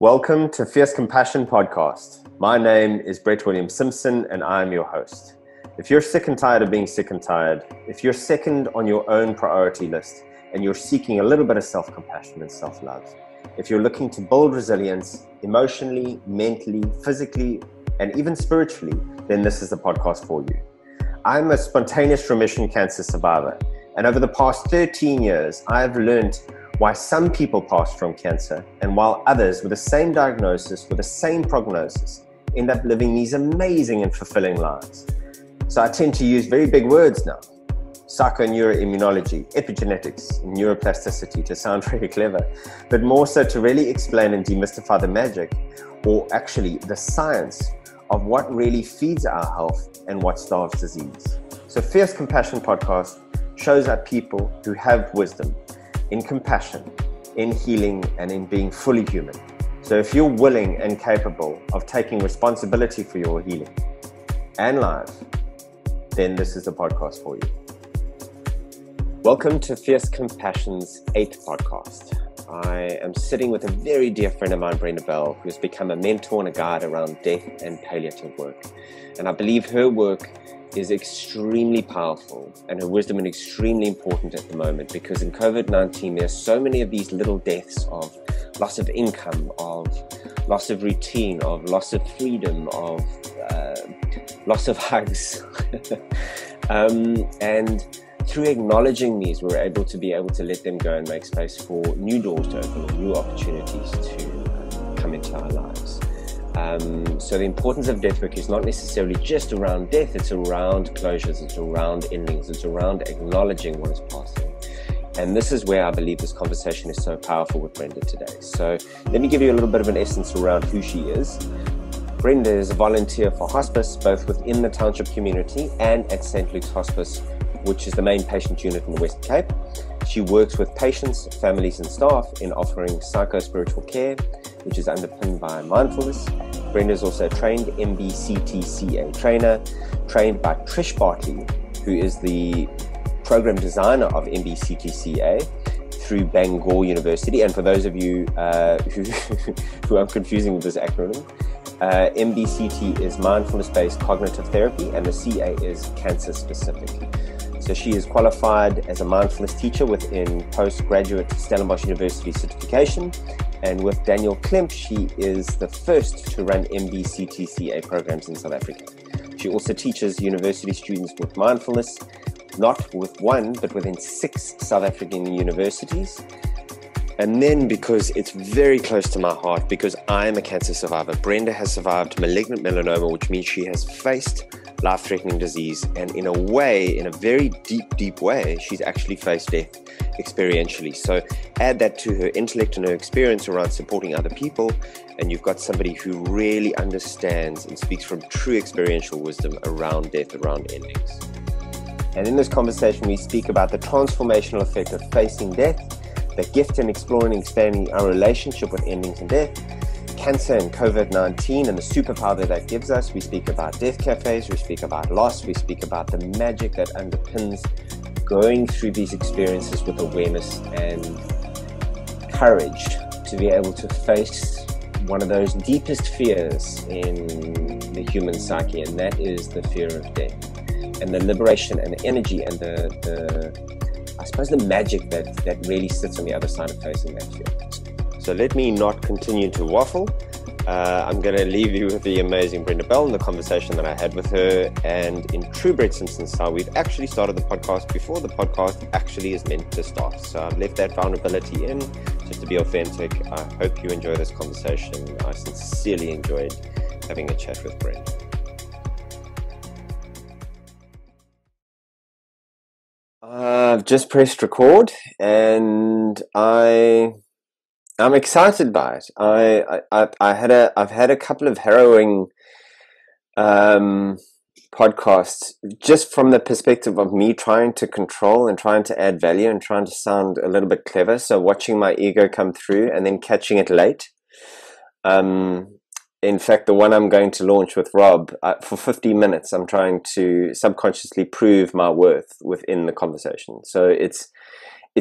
Welcome to Fierce Compassion Podcast. My name is Brett William Simpson and I'm your host. If you're sick and tired of being sick and tired, if you're second on your own priority list and you're seeking a little bit of self-compassion and self-love, if you're looking to build resilience emotionally, mentally, physically, and even spiritually, then this is the podcast for you. I'm a spontaneous remission cancer survivor, and over the past 13 years, I've learned why some people pass from cancer, and while others with the same diagnosis, with the same prognosis, end up living these amazing and fulfilling lives. So I tend to use very big words now. Psychoneuroimmunology, epigenetics, neuroplasticity to sound very clever, but more so to really explain and demystify the magic, or actually the science of what really feeds our health and what starves disease. So Fierce Compassion Podcast shows up people who have wisdom in compassion, in healing, and in being fully human. So if you're willing and capable of taking responsibility for your healing and life, then this is the podcast for you. Welcome to Fierce Compassion's 8th podcast. I am sitting with a very dear friend of mine, Brenda Bell, who has become a mentor and a guide around death and palliative work. And I believe her work is extremely powerful and her wisdom is extremely important at the moment, because in COVID-19 there's so many of these little deaths of loss of income, of loss of routine, of loss of freedom, of loss of hugs. And through acknowledging these, we're able to let them go and make space for new doors to open or new opportunities to come into our lives. So the importance of death work is not necessarily just around death, it's around closures, it's around endings, it's around acknowledging what is passing. And this is where I believe this conversation is so powerful with Brenda today. So let me give you a little bit of an essence around who she is. Brenda is a volunteer for hospice, both within the township community and at St. Luke's Hospice, which is the main patient unit in the Western Cape. She works with patients, families and staff in offering psycho-spiritual care, which is underpinned by mindfulness. Brenda is also a trained MBCTCA trainer, trained by Trish Bartley, who is the program designer of MBCTCA through Bangor University. And for those of you who I'm confusing with this acronym, MBCT is mindfulness-based cognitive therapy and the CA is cancer-specific. So she is qualified as a mindfulness teacher within postgraduate Stellenbosch University certification. And with Daniel Klemp, she is the first to run MBCTCA programs in South Africa. She also teaches university students with mindfulness, not with one, but within 6 South African universities. And then, because it's very close to my heart, because I'm a cancer survivor, Brenda has survived malignant melanoma, which means she has faced life-threatening disease, and in a way, in a very deep way, she's actually faced death experientially. So add that to her intellect and her experience around supporting other people, and you've got somebody who really understands and speaks from true experiential wisdom around death, around endings. And in this conversation, we speak about the transformational effect of facing death, the gift in exploring and expanding our relationship with endings and death, cancer and COVID-19 and the superpower that gives us. We speak about death cafes, we speak about loss, we speak about the magic that underpins going through these experiences with awareness and courage to be able to face one of those deepest fears in the human psyche, and that is the fear of death, and the liberation and the energy and I suppose the magic that really sits on the other side of facing that fear. So let me not continue to waffle. I'm going to leave you with the amazing Brenda Bell and the conversation that I had with her. And in true Brett Simpson style, we've actually started the podcast before the podcast actually is meant to start. So I've left that vulnerability in just to be authentic. I hope you enjoy this conversation. I sincerely enjoyed having a chat with Brenda. I've just pressed record and I'm excited by it. I've had a couple of harrowing podcasts just from the perspective of me trying to control and trying to add value and trying to sound a little bit clever. So watching my ego come through and then catching it late. In fact, the one I'm going to launch with Rob, for 50 minutes, I'm trying to subconsciously prove my worth within the conversation. So it's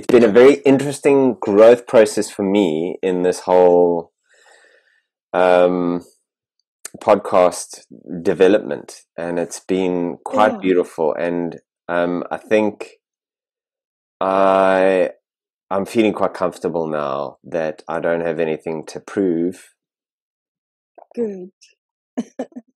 been a very interesting growth process for me in this whole um, podcast development, and it's been quite beautiful. And I think I'm feeling quite comfortable now that I don't have anything to prove. Good.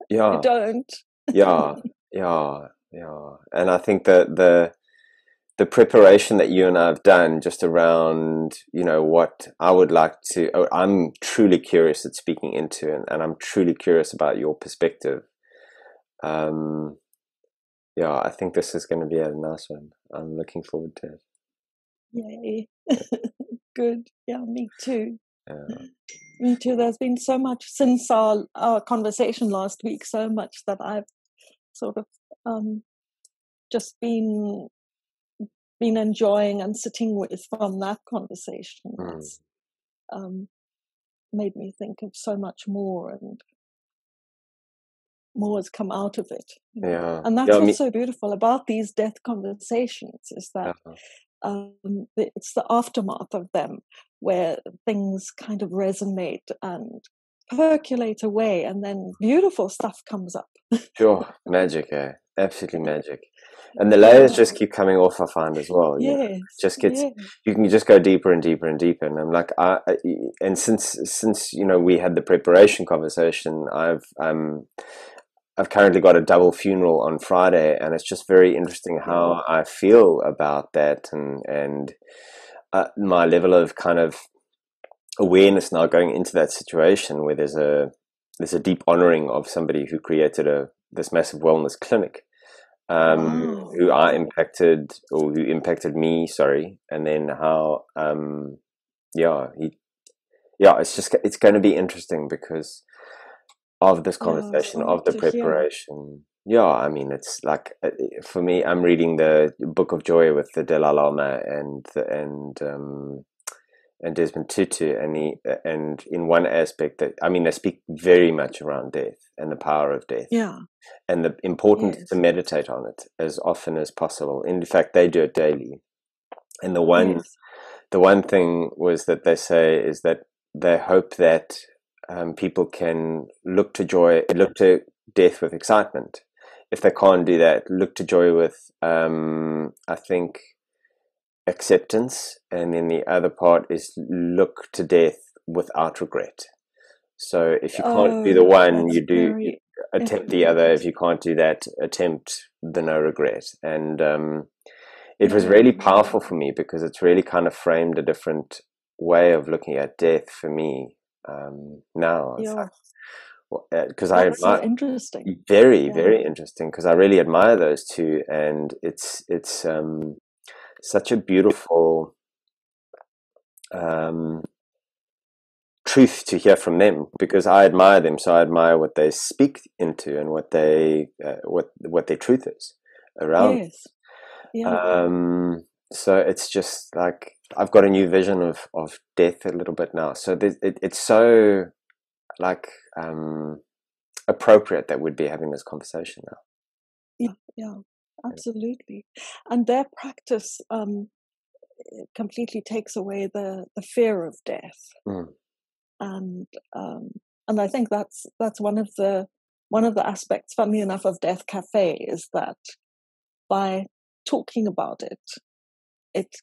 Yeah. You don't. Yeah, yeah, yeah. And I think that the preparation that you and I have done just around, what I would like to, I'm truly curious at speaking into, and I'm truly curious about your perspective. Um, yeah, I think this is going to be a nice one. I'm looking forward to it. Yay. Good. Yeah, me too. Yeah. Me too. There's been so much since our conversation last week, so much that I've sort of just been enjoying and sitting with from that conversation. That's made me think of so much more, and more has come out of it. Yeah. And that's what's so beautiful about these death conversations, is that it's the aftermath of them where things kind of resonate and percolate away, and then beautiful stuff comes up. Sure, magic, absolutely magic. And the layers just keep coming off, I find, as well. Yes, just gets, you can just go deeper and deeper and deeper. And I'm like, and since we had the preparation conversation, I've currently got a double funeral on Friday, and it's just very interesting how I feel about that, and my level of kind of awareness now going into that situation where there's a deep honoring of somebody who created this massive wellness clinic, who I impacted, or who impacted me, sorry, and then how it's going to be interesting because of this conversation, of the preparation. I mean, it's like, for me, I'm reading the Book of Joy with the Dalai Lama and Desmond Tutu, and in one aspect that, I mean, they speak very much around death and the power of death, and the importance to meditate on it as often as possible. In fact, they do it daily. And the one thing was that they say is that they hope that people can look to death with excitement. If they can't do that, look to joy with, I think, acceptance, and then the other part is look to death without regret. So if you can't do the one, you attempt the other. If you can't do that, attempt the no regret. And it was really powerful for me because it's really kind of framed a different way of looking at death for me now. Because that's so interesting. Very, very interesting, because I really admire those two, and it's such a beautiful truth to hear from them, because I admire them, so I admire what they speak into and what their truth is around. So it's just like I've got a new vision of death a little bit now. So it's so like appropriate that we'd be having this conversation now. Yeah, absolutely. And their practice completely takes away the fear of death, and I think that's one of the aspects, funnily enough, of Death Cafe, is that by talking about it, it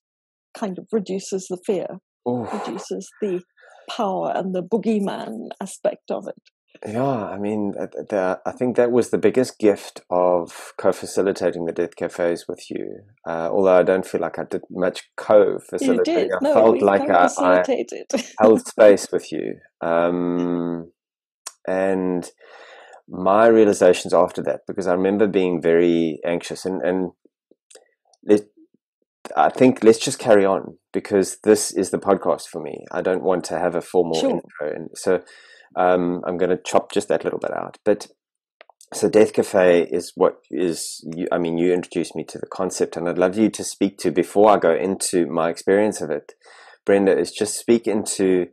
kind of reduces the fear, reduces the power and the boogeyman aspect of it. Yeah, I mean, I think that was the biggest gift of co-facilitating the Death Cafes with you. Although I don't feel like I did much co-facilitating. You did. I felt like I held space with you. And my realizations after that, because I remember being very anxious, and I think let's just carry on, because this is the podcast for me. I don't want to have a formal intro. And so I'm going to chop just that little bit out. But so Death Cafe is what is, I mean, you introduced me to the concept, and I'd love you to speak to, before I go into my experience of it, Brenda, is just speak into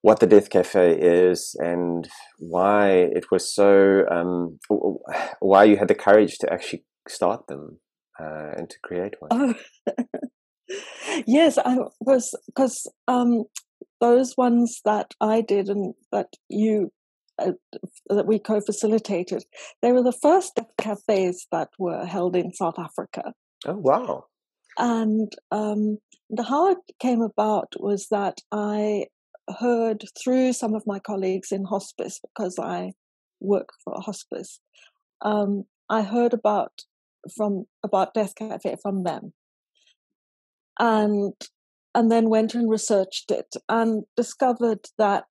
what the Death Cafe is and why it was so, why you had the courage to actually start them and to create one. Yes, I was, because those ones that I did and that that we co-facilitated, they were the first death cafes that were held in South Africa. Oh, wow. And how it came about was that I heard through some of my colleagues in hospice, because I work for a hospice, I heard about Death Cafe from them, and then went and researched it and discovered that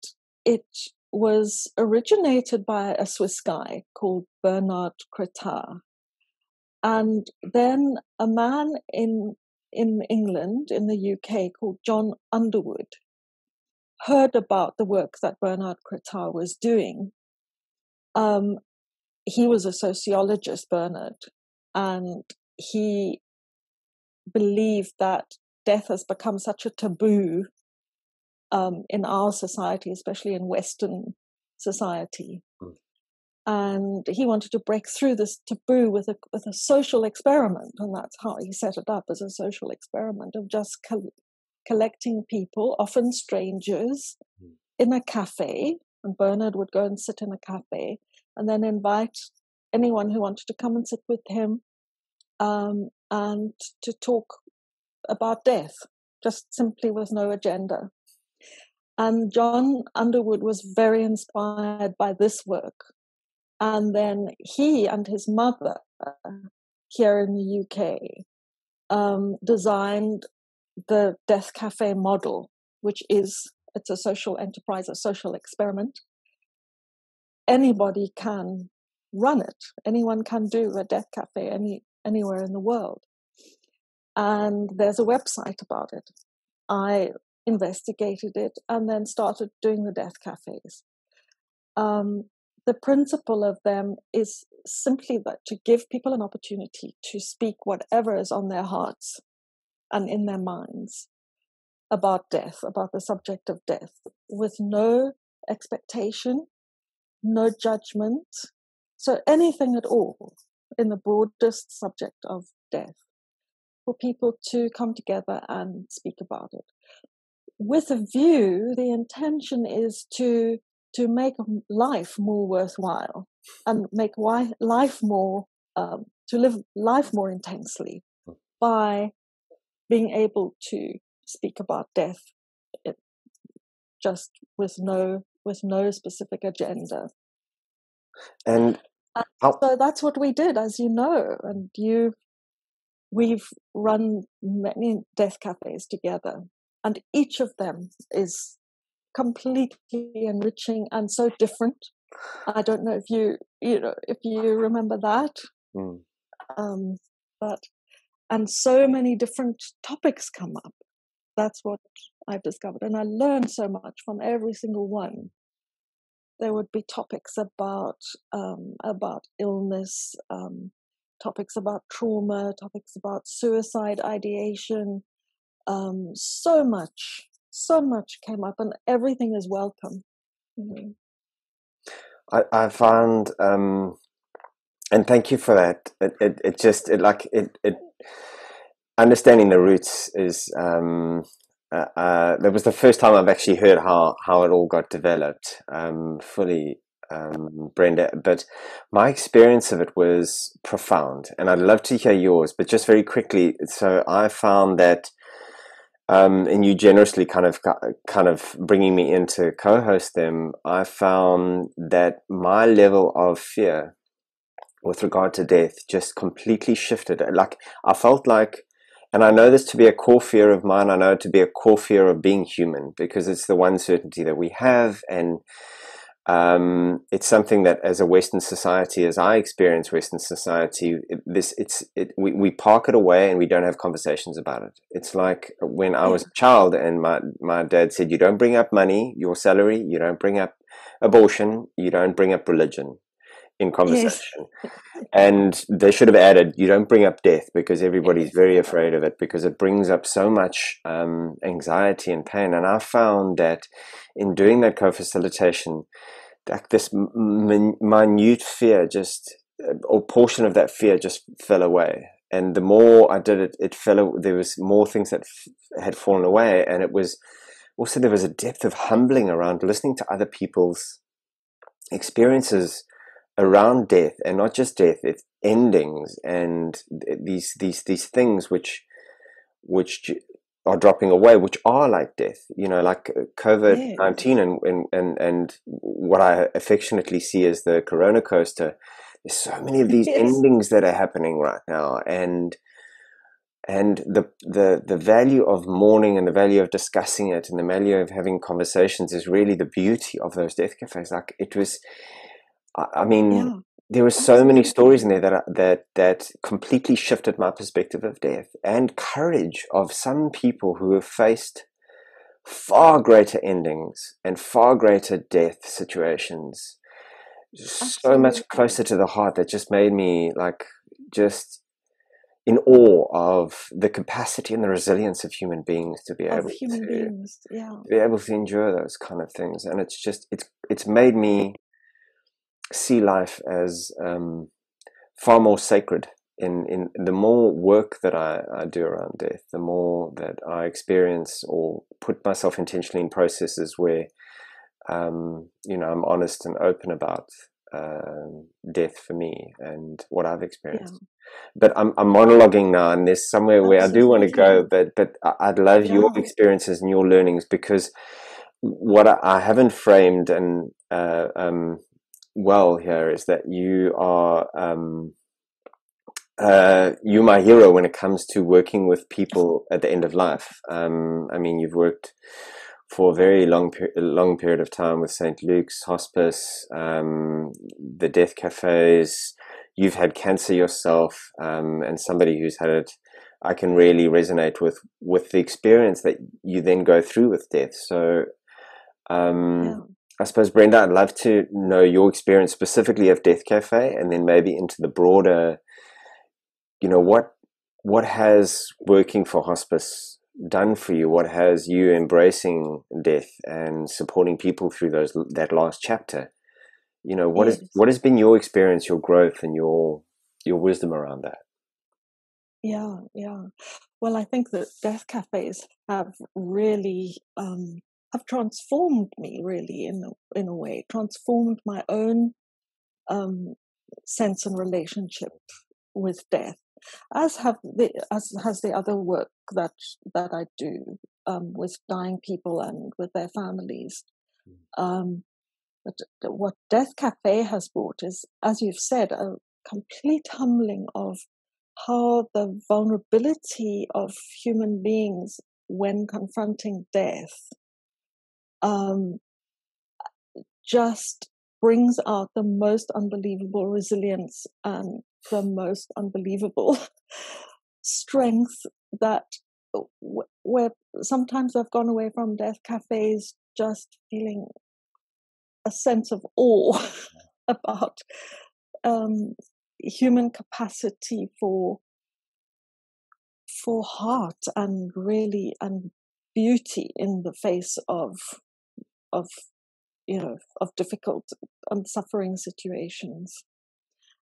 it was originated by a Swiss guy called Bernard Cretar. And then a man in England, in the UK, called John Underwood, heard about the work that Bernard Cretar was doing. He was a sociologist, Bernard, and he believed that death has become such a taboo in our society, especially in Western society. And he wanted to break through this taboo with a social experiment, and that's how he set it up, as a social experiment of just collecting people, often strangers, in a cafe. And Bernard would go and sit in a cafe and then invite anyone who wanted to come and sit with him and to talk about death, just simply with no agenda. And John Underwood was very inspired by this work. And then he and his mother here in the UK designed the Death Cafe model, which it's a social enterprise, a social experiment. Anybody can run it. Anyone can do a death cafe anywhere in the world. And there's a website about it. I investigated it and then started doing the death cafes. The principle of them is simply that to give people an opportunity to speak whatever is on their hearts and in their minds about death, about the subject of death, with no expectation, no judgment. So anything at all in the broadest subject of death, for people to come together and speak about it. With a view, the intention is to make life more worthwhile and make life more, to live life more intensely by being able to speak about death just with no specific agenda. And so that's what we did, as you know, and we've run many death cafes together, and each of them is completely enriching and so different. I don't know if you remember that. But and so many different topics come up. That's what I've discovered, and I learned so much from every single one. There would be topics about illness, topics about trauma, topics about suicide ideation. So much came up, and everything is welcome. Mm-hmm. I found, and thank you for that. It understanding the roots is. That was the first time I've actually heard how it all got developed fully, Brenda. But my experience of it was profound, and I'd love to hear yours. But just very quickly, so I found that, and you generously kind of bringing me in to co-host them, I found that my level of fear with regard to death just completely shifted. Like I felt like. And I know this to be a core fear of mine. I know it to be a core fear of being human, because it's the one certainty that we have. And it's something that as a Western society, as I experience Western society, we park it away and we don't have conversations about it. It's like when I was a child and my dad said, you don't bring up money, your salary, you don't bring up abortion, you don't bring up religion in conversation. Yes. And they should have added, you don't bring up death, because everybody's very afraid of it, because it brings up so much anxiety and pain. And I found that in doing that co-facilitation, like this minute fear or portion of that fear just fell away. And the more I did it, there was more things that had fallen away. And it was also there was a depth of humbling around listening to other people's experiences around death, and not just death, it's endings and these things which are dropping away, which are like death, like COVID-19, and what I affectionately see as the Corona coaster. There's so many of these endings that are happening right now, and the value of mourning and the value of discussing it and the value of having conversations is really the beauty of those death cafes. Like, it was, I mean, there were so many stories in there that completely shifted my perspective of death, and courage of some people who have faced far greater endings and far greater death situations, so much closer to the heart, that just made me just in awe of the capacity and the resilience of human beings to be able to endure those kind of things. And it's made me see life as far more sacred. In the more work that I do around death, the more that I experience or put myself intentionally in processes where I'm honest and open about death for me and what I've experienced. But I'm monologuing now, and there's somewhere where I do want to go, but I'd love your experiences and your learnings, because what I haven't framed and well here is that you are you're my hero when it comes to working with people at the end of life. I mean, you've worked for a very long period of time with St. Luke's Hospice, the death cafes. You've had cancer yourself, and somebody who's had it, I can really resonate with the experience that you then go through with death. So I suppose, Brenda, I'd love to know your experience specifically of Death Cafe, and then maybe into the broader, what has working for hospice done for you? What has you embracing death and supporting people through that last chapter? What has been your experience, your growth, and your wisdom around that? Yeah. Well, I think that death cafes have really have transformed me, really, in a way, transformed my own sense and relationship with death, as has the other work that I do with dying people and with their families. But what Death Cafe has brought is, as you've said, a complete humbling of how the vulnerability of human beings when confronting death just brings out the most unbelievable resilience and the most unbelievable strength, that where sometimes I've gone away from death cafes just feeling a sense of awe about human capacity for heart and beauty in the face of difficult and suffering situations.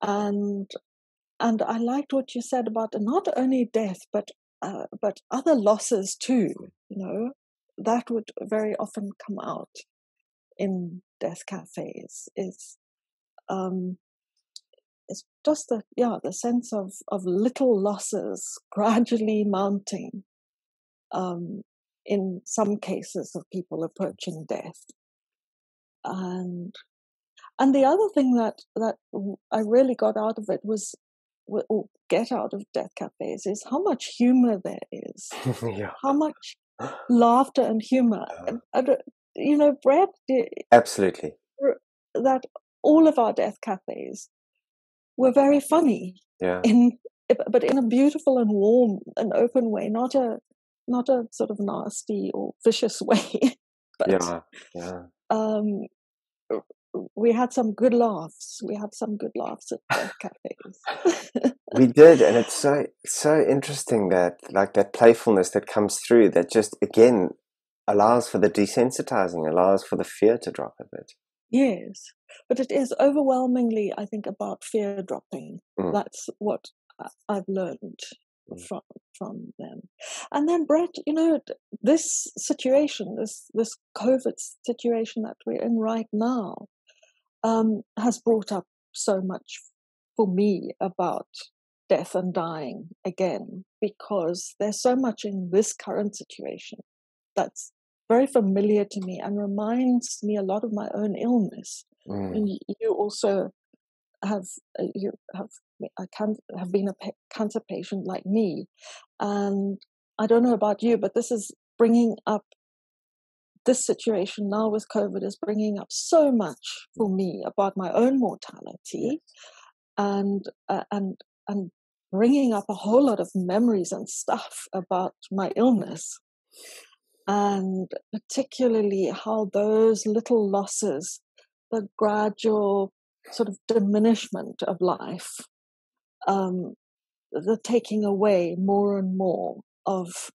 And I liked what you said about not only death but other losses too. That would very often come out in death cafes. It's just the sense of little losses gradually mounting in some cases of people approaching death. And the other thing that I really got out of it was, or get out of death cafes, is how much humor there is. How much laughter and humor. And Brett, absolutely, that all of our death cafes were very funny. But in a beautiful and warm and open way, not a sort of nasty or vicious way. But we had some good laughs. We had some good laughs at death cafes. We did, and it's so interesting that that playfulness that comes through, that just again allows for the desensitizing, allows for the fear to drop a bit. Yes, but it is overwhelmingly, I think, about fear dropping. That's what I've learned. from them. And then, Brett, this situation, this COVID situation that we're in right now, has brought up so much for me about death and dying again, because there's so much in this current situation that's very familiar to me and reminds me a lot of my own illness. And you also have been a cancer patient like me, and I don't know about you, but this situation now with COVID is bringing up so much for me about my own mortality, and bringing up a whole lot of memories and stuff about my illness, and particularly how those little losses, the gradual sort of diminishment of life, the taking away more and more of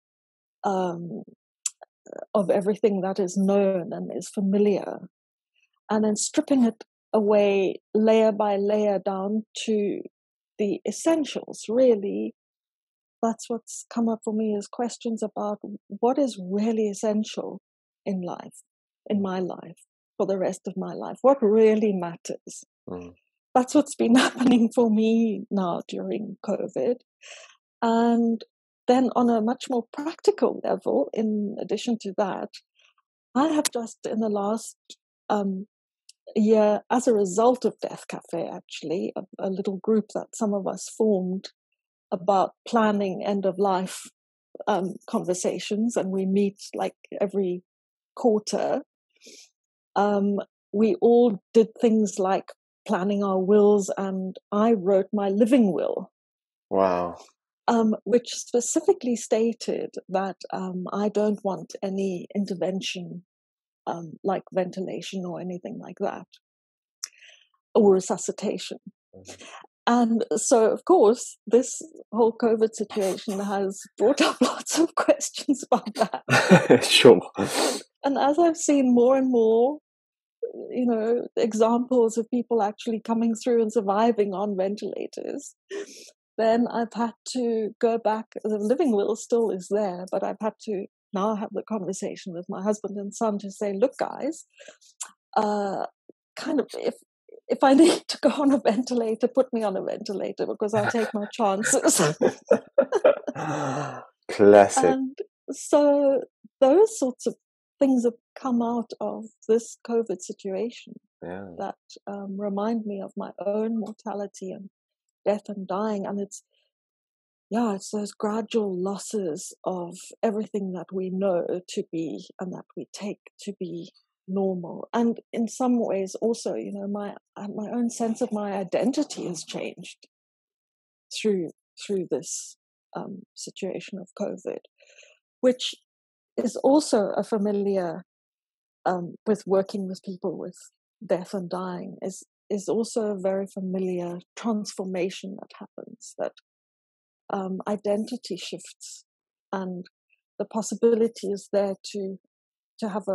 everything that is known and is familiar, and then stripping it away layer by layer down to the essentials. Really, that's what's come up for me, is questions about what is really essential in life, in my life, for the rest of my life, what really matters. That's what's been happening for me now during COVID. And then on a much more practical level, in addition to that, I have just in the last year, as a result of Death Cafe, actually, a little group that some of us formed about planning end of life conversations, and we meet like every quarter. We all did things like planning our wills, and I wrote my living will. Wow. Which specifically stated that I don't want any intervention like ventilation or anything like that, or resuscitation. And so, of course, this whole COVID situation has brought up lots of questions about that. Sure. And as I've seen more and more, examples of people actually coming through and surviving on ventilators, then I've had to go back. The living will still is there, but I've had to now have the conversation with my husband and son to say, look, guys, kind of, if I need to go on a ventilator, put me on a ventilator, because I'll take my chances. Classic. And so those sorts of things have come out of this COVID situation that remind me of my own mortality and death and dying. And it's those gradual losses of everything that we know to be and that we take to be normal. And in some ways also, my own sense of my identity has changed through this situation of COVID, which is also a familiar with working with people with death and dying, is also a very familiar transformation that happens, that identity shifts, and the possibility is there to have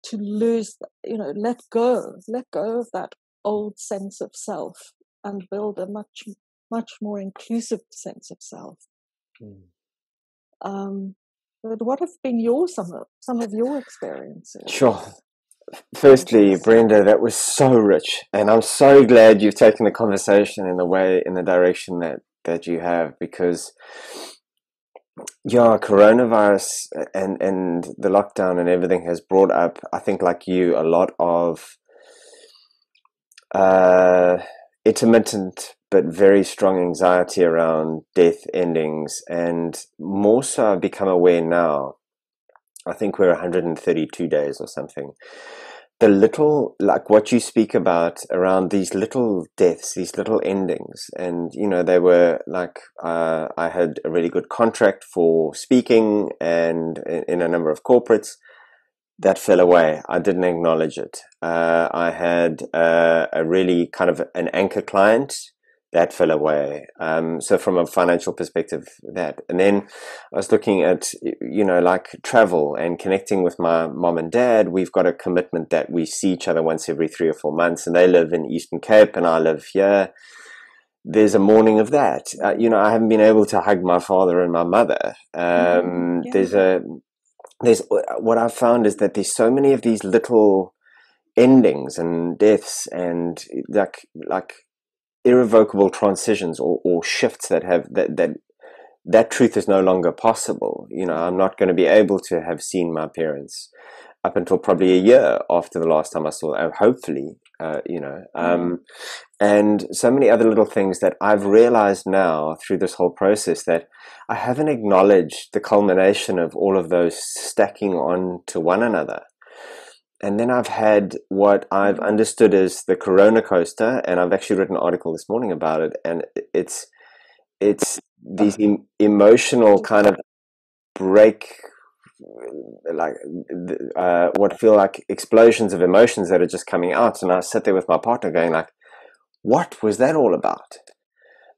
to lose, let go of that old sense of self and build a much more inclusive sense of self. But what have been some of your experiences? Sure. Firstly, Brenda, that was so rich, and I'm so glad you've taken the conversation in the direction that you have, because coronavirus and the lockdown and everything has brought up, I think, like you, a lot of intermittent but very strong anxiety around death endings, and more so I've become aware now. I think we're 132 days or something. The little, like what you speak about around these little deaths, these little endings. And, they were like, I had a really good contract for speaking and in a number of corporates. That fell away. I didn't acknowledge it. I had a really kind of an anchor client. That fell away. So from a financial perspective, that. And then I was looking at, like travel and connecting with my mom and dad. We've got a commitment that we see each other once every 3 or 4 months, and they live in Eastern Cape and I live here. there's a mourning of that. I haven't been able to hug my father and my mother. Yeah. There's what I've found is that there's so many of these little endings and deaths and like irrevocable transitions or shifts that have that truth is no longer possible. I'm not going to be able to have seen my parents up until probably a year after the last time I saw them, hopefully, and so many other little things that I've realized now through this whole process that I haven't acknowledged the culmination of all of those stacking on to one another. And then I've had what I've understood as the Corona coaster, and I've actually written an article this morning about it, and it's these emotional kind of break, like what feel like explosions of emotions that are just coming out. And I sat there with my partner going like, what was that all about?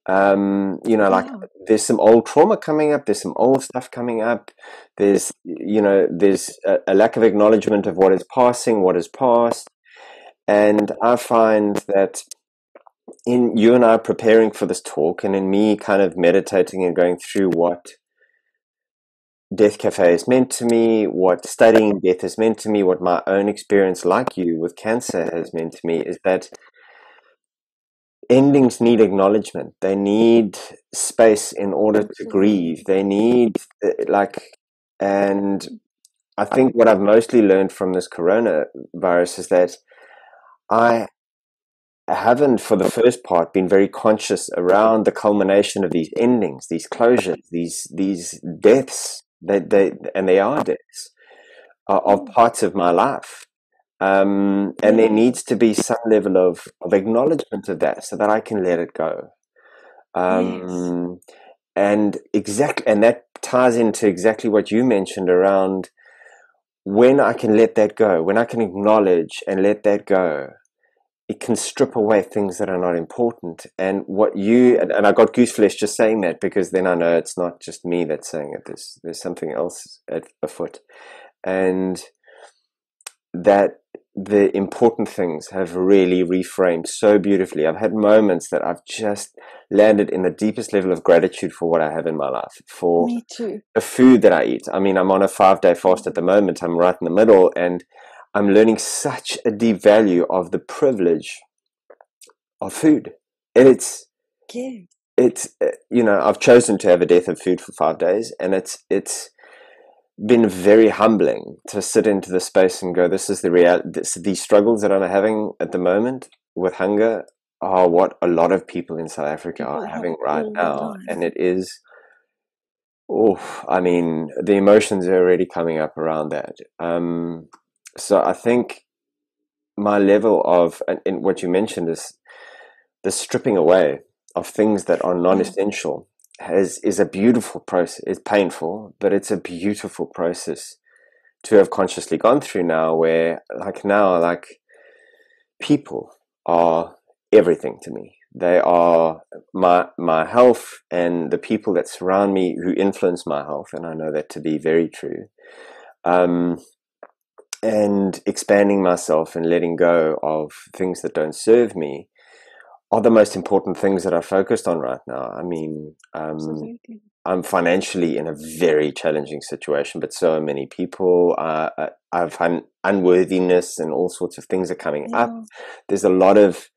Like there's some old trauma coming up, there's some old stuff coming up, there's a lack of acknowledgement of what is passing, what is past. And I find that in you and I preparing for this talk, and in me kind of meditating and going through what Death Cafe has meant to me, what studying death has meant to me, what my own experience, like you, with cancer has meant to me, is that endings need acknowledgement. They need space in order to grieve. They need and I think what I've mostly learned from this coronavirus is that I haven't, for the first part, been very conscious around the culmination of these endings, these closures, these deaths. They are deaths of parts of my life. And there needs to be some level of acknowledgement of that so that I can let it go. And that ties into exactly what you mentioned around when I can let that go, when I can acknowledge and let that go, it can strip away things that are not important. And and I got gooseflesh just saying that, because then I know it's not just me that's saying it. There's something else afoot. And that the important things have really reframed so beautifully. I've had moments that I've just landed in the deepest level of gratitude for what I have in my life, for me too, the food that I eat. I mean, I'm on a 5-day fast at the moment. I'm right in the middle, and I'm learning such a deep value of the privilege of food. And it's I've chosen to have a death of food for 5 days, and it's been very humbling to sit into the space and go, this is the reality. These struggles that I'm having at the moment with hunger are what a lot of people in South Africa are having right now. And it is, I mean, the emotions are already coming up around that. So I think my level of, and what you mentioned is the stripping away of things that are non-essential is a beautiful process. It's painful, but it's a beautiful process to have consciously gone through now, where people are everything to me. They are my health and the people that surround me who influence my health, and I know that to be very true. And expanding myself and letting go of things that don't serve me are the most important things that I'm focused on right now. I mean, I'm financially in a very challenging situation, but so are many people. I've unworthiness and all sorts of things are coming up. There's a lot of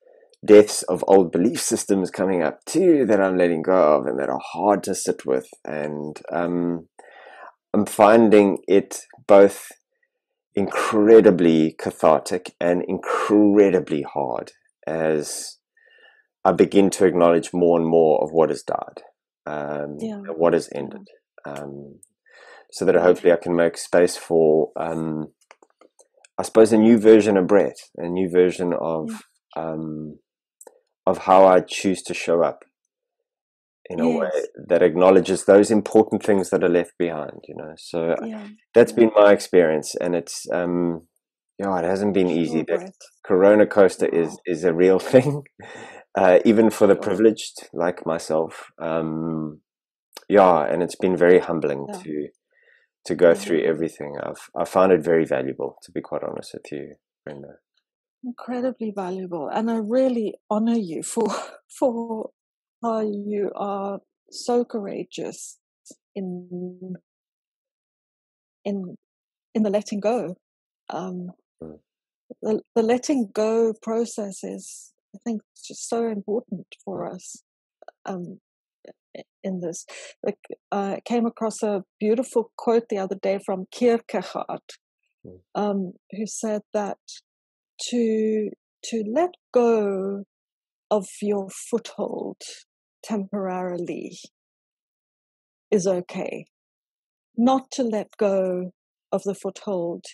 deaths of old belief systems coming up too that I'm letting go of and that are hard to sit with. And I'm finding it both incredibly cathartic and incredibly hard as I begin to acknowledge more and more of what has died, and what has ended, so that hopefully I can make space for, I suppose, a new version of Brett, a new version of how I choose to show up in a way that acknowledges those important things that are left behind. So that's been my experience, and it's it hasn't been easy. That Corona coaster is a real thing. Even for the privileged like myself, and it's been very humbling to go through everything. I found it very valuable, to be quite honest with you, Brenda. Incredibly valuable, and I really honor you for how you are so courageous in in in the letting go. Um, the letting go process is, I think, just so important for us. In this, like, I came across a beautiful quote the other day from Kierkegaard, who said that to let go of your foothold temporarily is okay. Not to let go of the foothold,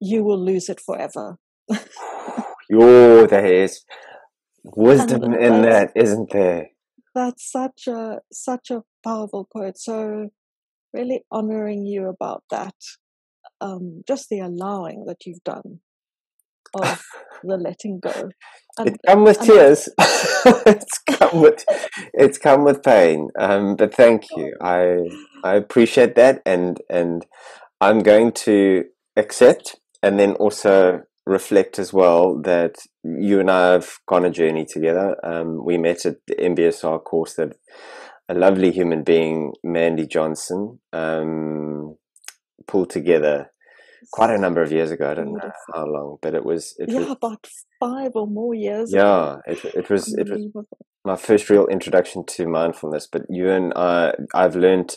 you will lose it forever. Yo, there is wisdom in that, isn't there? That's such a powerful quote. So really honoring you about that. Just the allowing that you've done of the letting go. It's come with tears. It's come with pain. But thank you. I appreciate that, and I'm going to accept and then also reflect as well that you and I have gone a journey together. We met at the MBSR course that a lovely human being, Mandy Johnson, pulled together quite a number of years ago. I don't know how long, but it was about 5 or more years ago. Yeah, it was my first real introduction to mindfulness. But you and I've learned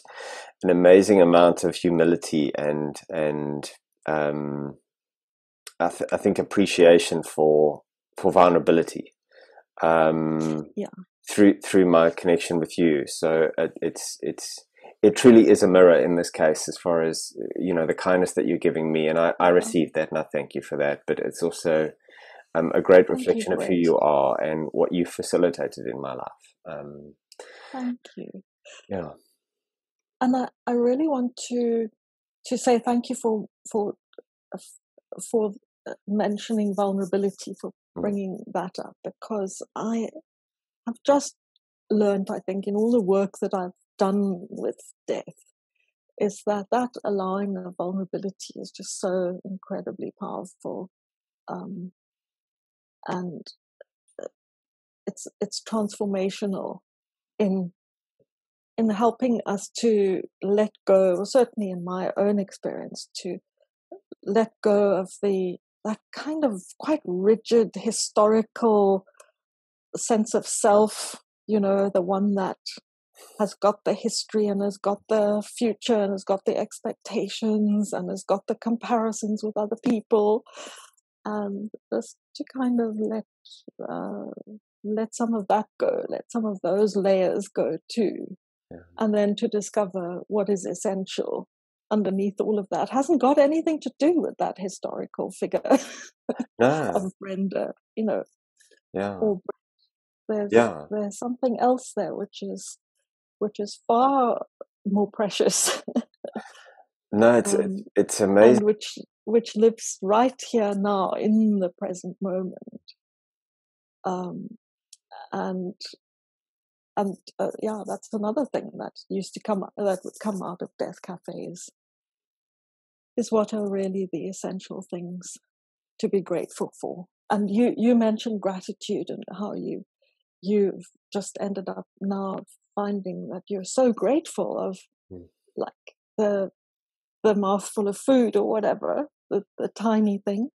an amazing amount of humility and I think appreciation for vulnerability through my connection with you. So it truly is a mirror in this case, as far as, you know, the kindness that you're giving me, and I received that, and I thank you for that. But it's also a great reflection of who you are and what you facilitated in my life. Thank you. Yeah. And I really want to say thank you for mentioning vulnerability, for bringing that up, because I have just learned, I think, in all the work that I've done with death, is that allowing of vulnerability is just so incredibly powerful, and it's transformational in helping us to let go, or certainly in my own experience, to let go of that kind of quite rigid historical sense of self, you know, the one that has got the history and has got the future and has got the expectations and has got the comparisons with other people, and just to kind of let some of that go, let some of those layers go too, and then to discover what is essential underneath all of that. Hasn't got anything to do with that historical figure of Brenda, you know. Or there's something else there which is far more precious. No, it's amazing, and which lives right here now in the present moment. And that's another thing that would come out of death cafes, is what are really the essential things to be grateful for. And you mentioned gratitude and how you've just ended up now finding that you're so grateful of like the mouthful of food or whatever, the tiny thing.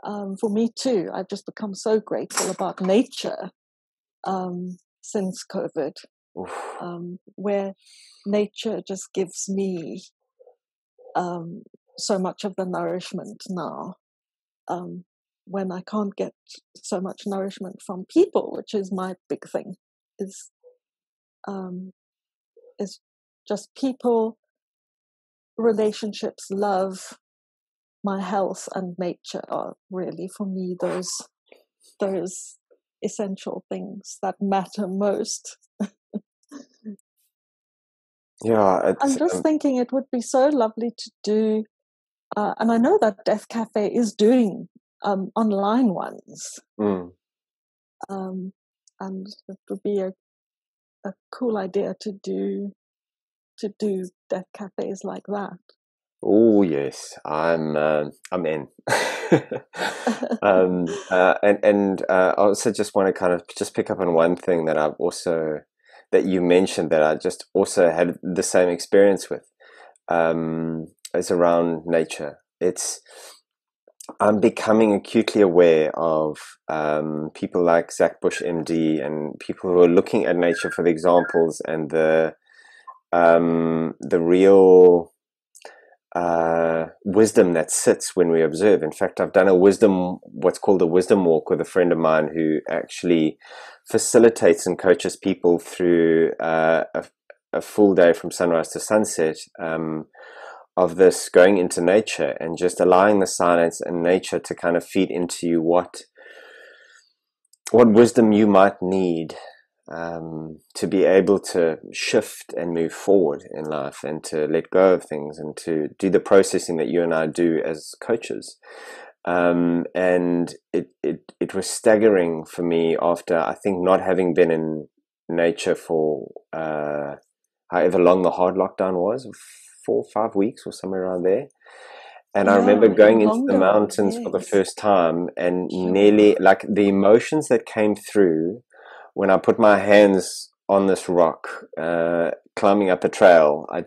For me too, I've just become so grateful about nature since COVID, where nature just gives me so much of the nourishment now, when I can't get so much nourishment from people, which is my big thing, is just people, relationships, love, my health, and nature are really, for me, those essential things that matter most. I'm just thinking it would be so lovely to do, and I know that Death Cafe is doing online ones, and it would be a cool idea to do death cafes like that. Oh yes, I'm in. I also just want to kind of just pick up on one thing that I've also that you mentioned that I just also had the same experience with. Is around nature. I'm becoming acutely aware of people like Zach Bush, MD, and people who are looking at nature for the examples and the real wisdom that sits when we observe. In fact, I've done what's called a wisdom walk with a friend of mine who actually facilitates and coaches people through a full day from sunrise to sunset. Of this going into nature and just allowing the silence and nature to kind of feed into you what wisdom you might need to be able to shift and move forward in life and to let go of things and to do the processing that you and I do as coaches. And it was staggering for me after, I think, not having been in nature for however long the hard lockdown was, 4 or 5 weeks or somewhere around there. And I remember Yeah, going even into the longer. mountains for the Yes, first time and sure. nearly like the emotions that came through when I put my hands on this rock, climbing up a trail. I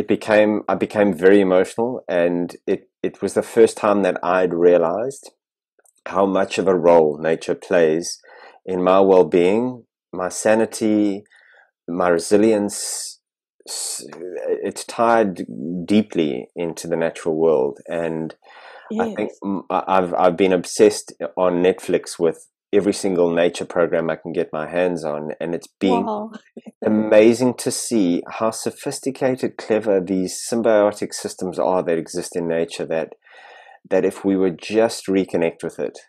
became very emotional, and it was the first time that I'd realized how much of a role nature plays in my well-being, my sanity, my resilience. It's tied deeply into the natural world, and I think Yes. I've been obsessed on Netflix with every single nature program I can get my hands on, and it's been Wow. amazing to see how sophisticated, clever these symbiotic systems are that exist in nature. That if we would just reconnect with it,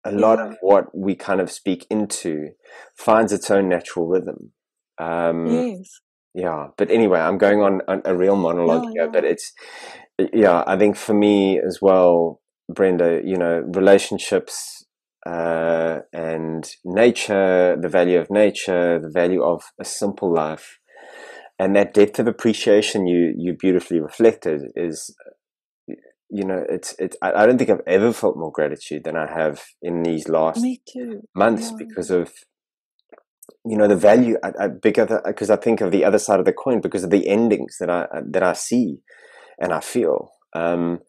a lot Yeah. of what we kind of speak into finds its own natural rhythm. Um, Yes. yeah, but anyway, I'm going on a real monologue Yeah. here, Yeah. but yeah, I think for me as well, Brenda, relationships, and nature, the value of nature, the value of a simple life, and that depth of appreciation you beautifully reflected is, I don't think I've ever felt more gratitude than I have in these last Me too. months Yeah. because of the value because I think of the other side of the coin because of the endings that I see and I feel,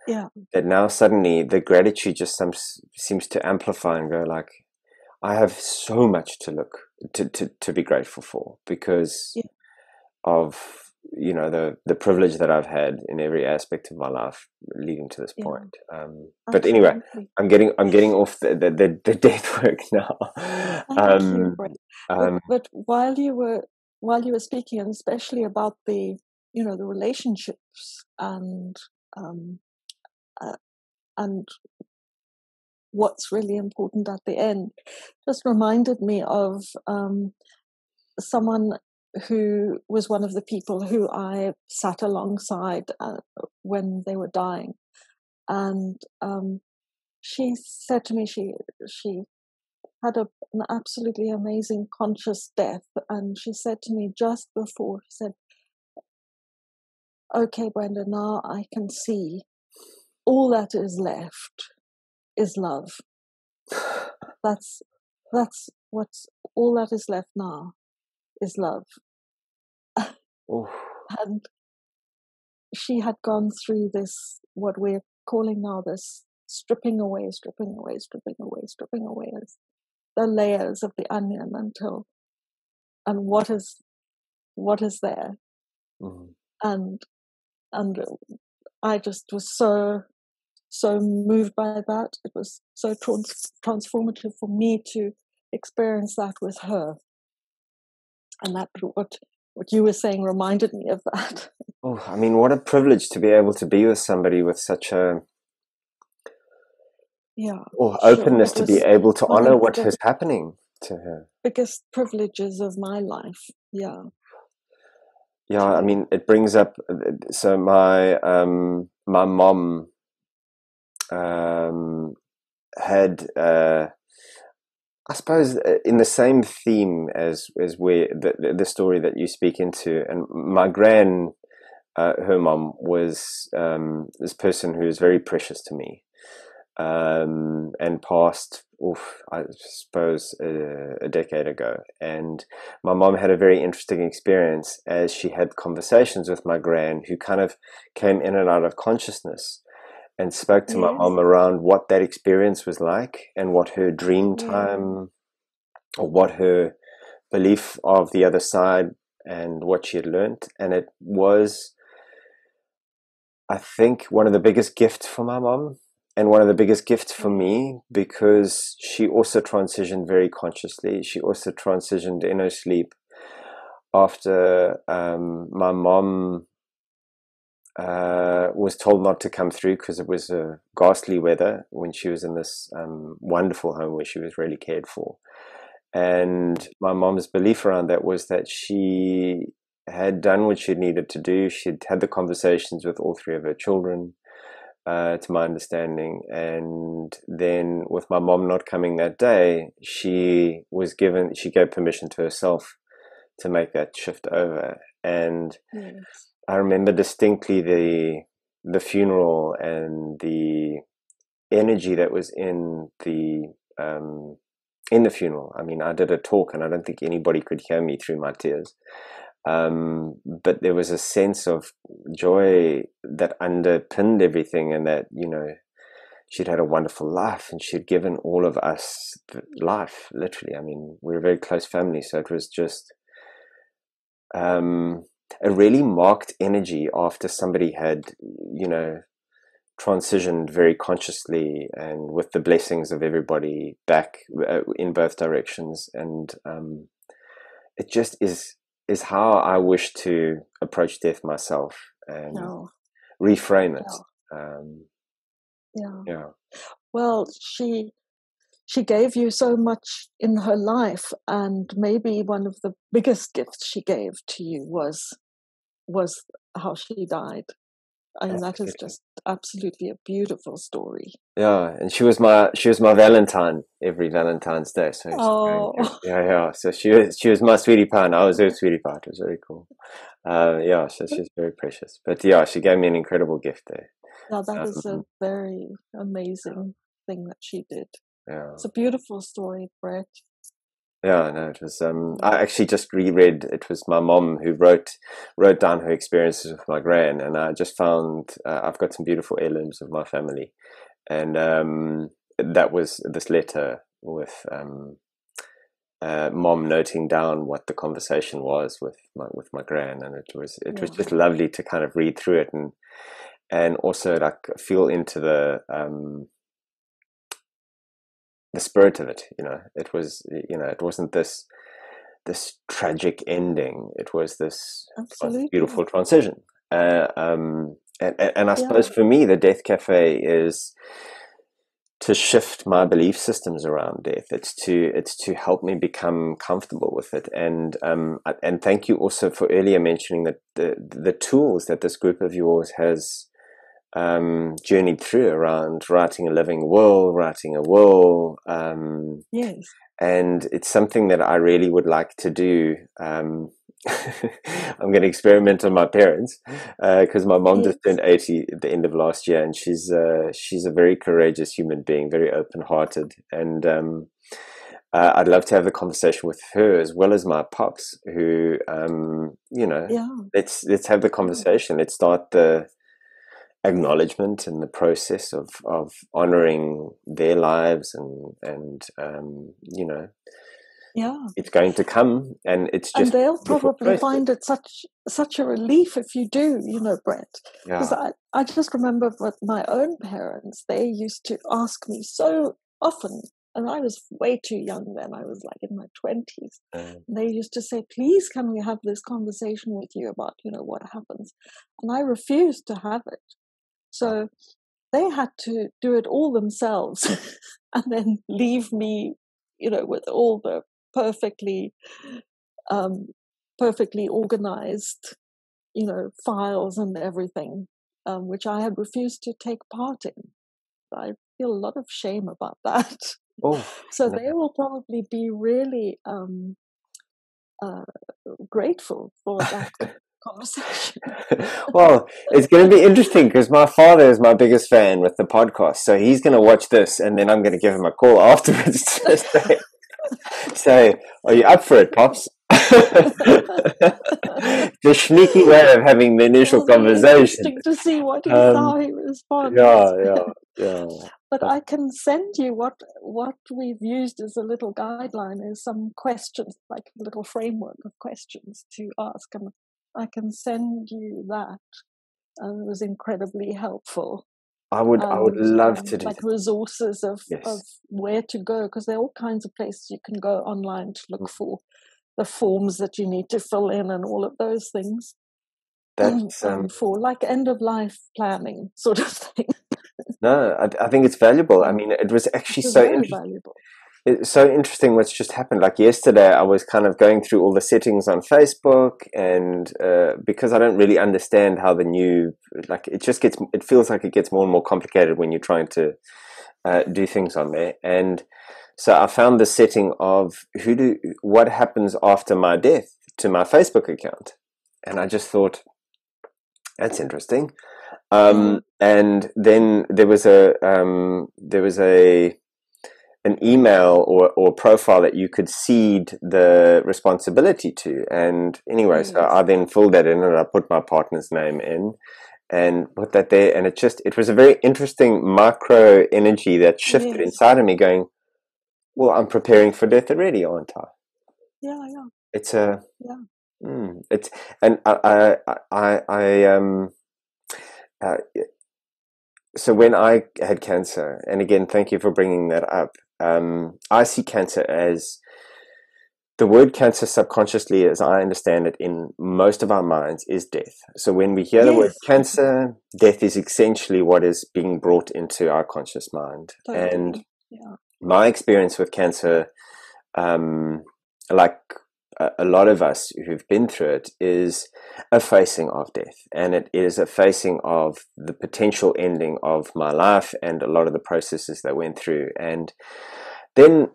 Yeah. that now suddenly the gratitude just seems to amplify and go like, I have so much to be grateful for because Yeah. of the privilege that I've had in every aspect of my life leading to this Yeah. point. But anyway, Absolutely. I'm getting off the death work now. Thank you, um, Brett. But um, but while you were speaking, and especially about the relationships um, uh, and what's really important at the end, just reminded me of someone who was one of the people who I sat alongside when they were dying, and she said to me she had an absolutely amazing conscious death, and she said to me just before, she said, "Okay, Brenda, now I can see all that is left is love. That's what's all that is left now is love." oof, And she had gone through this, what we're calling now this stripping away, stripping away, stripping away, stripping away, as the layers of the onion until, and what is there. mhm. And and I just was so moved by that. It was so transformative for me to experience that with her, and that what you were saying reminded me of that. Oh, I mean, what a privilege to be able to be with somebody with such a Yeah, sure. openness It to be was able to one honor of what the is happening to her. biggest privileges of my life. Yeah, Yeah, I mean, it brings up. So my mom um, had, I suppose, in the same theme as where the story that you speak into, and my gran. her mom was this person who is very precious to me, and passed, I suppose, a decade ago. And my mom had a very interesting experience as she had conversations with my gran, who kind of came in and out of consciousness, and spoke to my Yes. mom around what that experience was like, and what her dream Yeah. time, or what her belief of the other side, and what she had learned. And it was, I think, one of the biggest gifts for my mom, and one of the biggest gifts for Yeah. me, because she also transitioned very consciously. She also transitioned in her sleep after my mom was told not to come through because it was ghastly weather when she was in this wonderful home where she was really cared for. And my mom's belief around that was that she had done what she needed to do. She'd had the conversations with all three of her children, to my understanding. And then with my mom not coming that day, she gave permission to herself to make that shift over. And Yes. I remember distinctly the funeral and the energy that was in the funeral. I mean, I did a talk, and I don't think anybody could hear me through my tears. But there was a sense of joy that underpinned everything, and that, she'd had a wonderful life, and she'd given all of us life, literally. I mean, we're a very close family, so it was just a really marked energy after somebody had, transitioned very consciously and with the blessings of everybody back in both directions. And it just is how I wish to approach death myself, and No. reframe it. Yeah. Um, Yeah. yeah. Well, she gave you so much in her life, and maybe one of the biggest gifts she gave to you was how she died. I mean, that is Absolutely. just absolutely a beautiful story. Yeah, and she was my Valentine every Valentine's Day. So Oh, yeah, yeah. So she was my sweetie pie, and I was her sweetie pie. It was very cool. Yeah, so she's very precious. But yeah, she gave me an incredible gift there. now that is a Um, very amazing thing that she did. yeah, It's a beautiful story, Brett. yeah. No, it was. I actually just reread. It was my mom who wrote down her experiences with my gran, and I just found I've got some beautiful heirlooms of my family, and that was this letter with mom noting down what the conversation was with my gran, and it was Yeah, just lovely to kind of read through it, and also like feel into the spirit of it. It was, it wasn't this tragic ending. It was this absolutely. beautiful transition. And I suppose Yeah, for me, the Death Cafe is to shift my belief systems around death. It's to help me become comfortable with it. And thank you also for earlier mentioning that the tools that this group of yours has journeyed through around writing a living will, writing a will. yes, And it's something that I really would like to do. I'm going to experiment on my parents, because my mom just yes. turned 80 at the end of last year, and she's a very courageous human being, very open-hearted, and I'd love to have the conversation with her as well as my pops, who Yeah, let's have the yeah, conversation. Let's start the acknowledgement and the process of honoring their lives, and yeah. it's going to come, and it's And just a they'll beautiful probably process. find it such a relief if you do, Brett. Because Yeah. I just remember with my own parents, they used to ask me so often, and I was way too young then. I was like in my 20s. And they used to say, "Please, can we have this conversation with you about, what happens?" And I refused to have it. So they had to do it all themselves and then leave me, with all the perfectly um, perfectly organized, files and everything, which I had refused to take part in. I feel a lot of shame about that. Oh, So no. they will probably be really uh, grateful for that conversation. Well, it's going to be interesting because my father is my biggest fan with the podcast. So he's going to watch this and then I'm going to give him a call afterwards to say, are you up for it, Pops? The sneaky way of having the initial It'll be conversation. interesting to see how he responds. Yeah. But I can send you what we've used as a little guideline is some questions, like a little framework of questions to ask, and I can send you that. And it was incredibly helpful. I would love to do like resources of where to go, because there are all kinds of places you can go online to look for the forms that you need to fill in and all of those things. That's for like end of life planning sort of thing. No, I think it's valuable. I mean, it was actually valuable. It's so interesting what's just happened. Like yesterday, I was kind of going through all the settings on Facebook, and because I don't really understand how the new, like, it feels like it gets more and more complicated when you're trying to do things on there. And so I found the setting of what happens after my death to my Facebook account, and I just thought, that's interesting. And then there was an email or profile that you could cede the responsibility to. And anyway, so I then filled that in and I put my partner's name in and put that there. And it was a very interesting micro energy that shifted inside of me going, well, I'm preparing for death already, aren't I? Yeah. It's it's, and so when I had cancer, and again, thank you for bringing that up, I see cancer as the word cancer subconsciously, as I understand it in most of our minds, is death. So when we hear the word cancer, death is essentially what is being brought into our conscious mind. Totally. And my experience with cancer, like a lot of us who've been through it, is a facing of death, and it is a facing of the potential ending of my life and a lot of the processes that went through. And then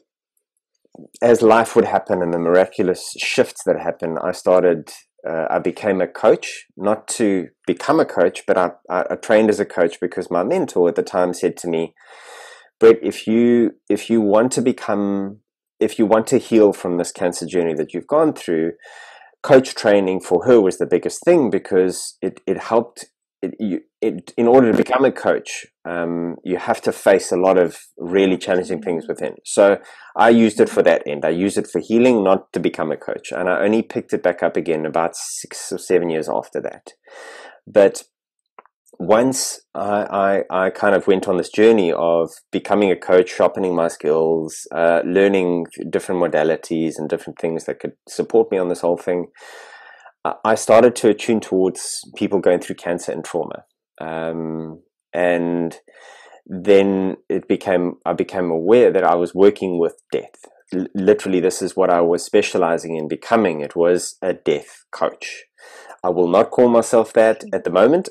as life would happen and the miraculous shifts that happen, I became a coach, not to become a coach, but I trained as a coach because my mentor at the time said to me, Brett, if you want to heal from this cancer journey that you've gone through, coach training for her was the biggest thing, because it helped. In order to become a coach, you have to face a lot of really challenging things within. So I used it for that end. I used it for healing, not to become a coach. And I only picked it back up again about 6 or 7 years after that. But once I kind of went on this journey of becoming a coach, sharpening my skills, learning different modalities and different things that could support me on this whole thing, I started to attune towards people going through cancer and trauma. And then I became aware that I was working with death. Literally, this is what I was specializing in becoming. It was a death coach. I will not call myself that at the moment.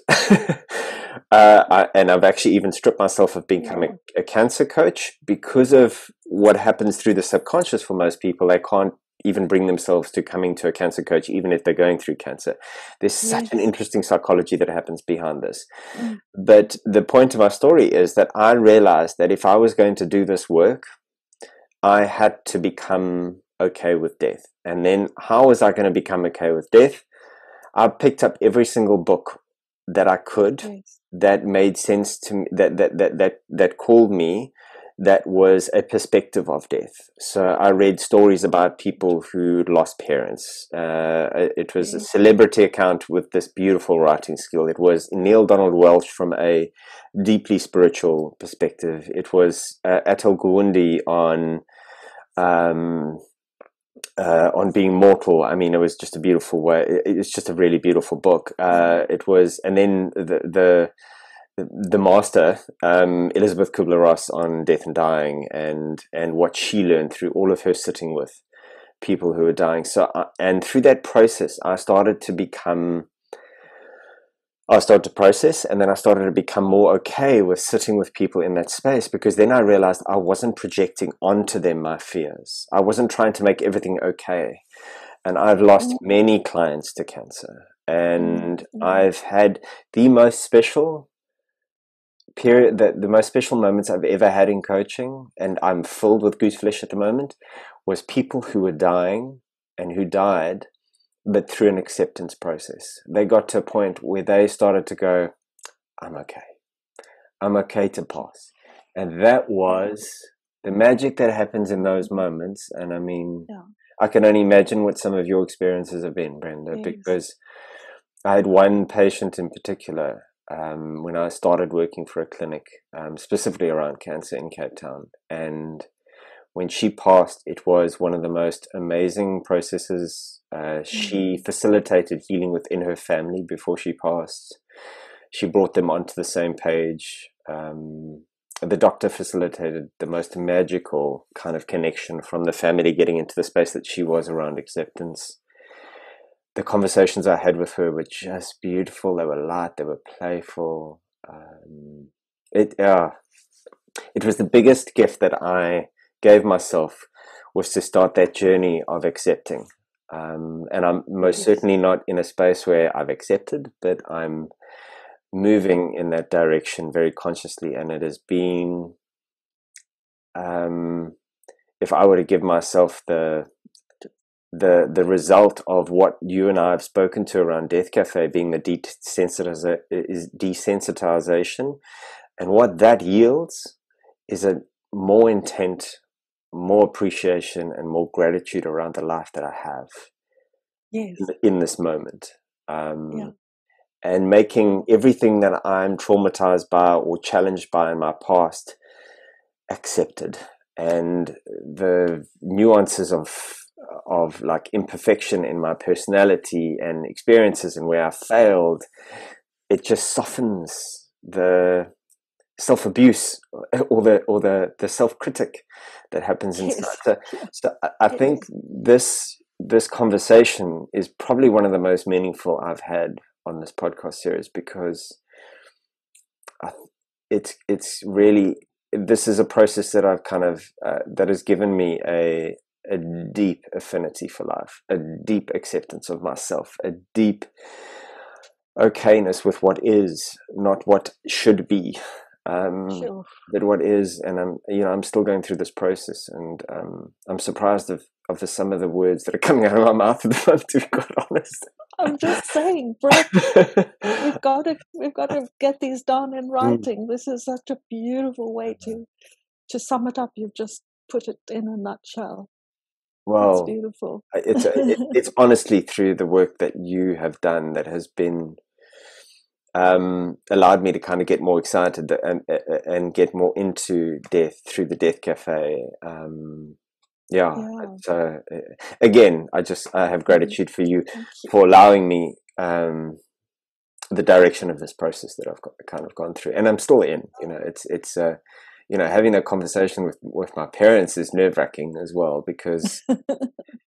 And I've actually even stripped myself of becoming a cancer coach, because of what happens through the subconscious for most people. They can't even bring themselves to coming to a cancer coach, even if they're going through cancer. There's such an interesting psychology that happens behind this. But the point of my story is that I realized that if I was going to do this work, I had to become okay with death. And then how was I going to become okay with death? I picked up every single book that I could that made sense to me, that called me, that was a perspective of death. So I read stories about people who lost parents. It was a celebrity account with this beautiful writing skill. It was Neil Donald Welch from a deeply spiritual perspective. It was Atul Gawande on being mortal. I mean, it was just a beautiful way. It's just a really beautiful book. It was, and then the master, Elizabeth Kubler-Ross, on death and dying, and what she learned through all of her sitting with people who were dying. So, and through that process, I started to process, and then I started to become more okay with sitting with people in that space, because then I realized I wasn't projecting onto them my fears. I wasn't trying to make everything okay. And I've lost many clients to cancer. And I've had the most special period, the most special moments I've ever had in coaching, and I'm filled with goose flesh at the moment, was people who were dying and who died, but through an acceptance process. They got to a point where they started to go, I'm okay to pass. And that was the magic that happens in those moments. And I mean, I can only imagine what some of your experiences have been, Brenda, because I had one patient in particular when I started working for a clinic, specifically around cancer in Cape Town. And when she passed, it was one of the most amazing processes. She facilitated healing within her family before she passed. She brought them onto the same page. The doctor facilitated the most magical kind of connection from the family getting into the space that she was around acceptance. The conversations I had with her were just beautiful. They were light. They were playful. It was the biggest gift that I gave myself, was to start that journey of accepting. And I'm most certainly not in a space where I've accepted, but I'm moving in that direction very consciously. And it has been, if I were to give myself the result of what you and I have spoken to around Death Cafe, being the desensitization, and what that yields is a more intent, more appreciation, and more gratitude around the life that I have in this moment. And making everything that I'm traumatized by or challenged by in my past accepted, and the nuances of like imperfection in my personality and experiences and where I failed, it just softens the self-abuse or the self-critic that happens inside. So I think this conversation is probably one of the most meaningful I've had on this podcast series, because it's really, this is a process that I've kind of that has given me a deep affinity for life, a deep acceptance of myself, a deep okayness with what is, not what should be, but what is. And I'm still going through this process, and I'm surprised of some of the words that are coming out of my mouth at the moment, to be quite honest. I'm just saying, Brett, we've got to get these down in writing. This is such a beautiful way to sum it up. You've just put it in a nutshell. Well, it's beautiful. It's honestly through the work that you have done that has been allowed me to kind of get more excited and get more into death through the Death Cafe. So again, I have gratitude for you for allowing me the direction of this process that I've kind of gone through, and I'm still in. It's having that conversation with my parents is nerve-wracking as well, because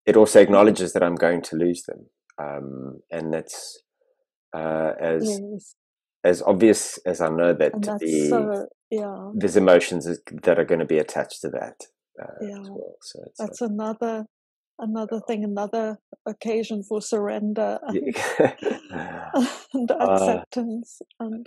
it also acknowledges that I'm going to lose them, and that's as obvious as I know that there's emotions that are going to be attached to that as well. So that's another thing, another occasion for surrender and, and acceptance, and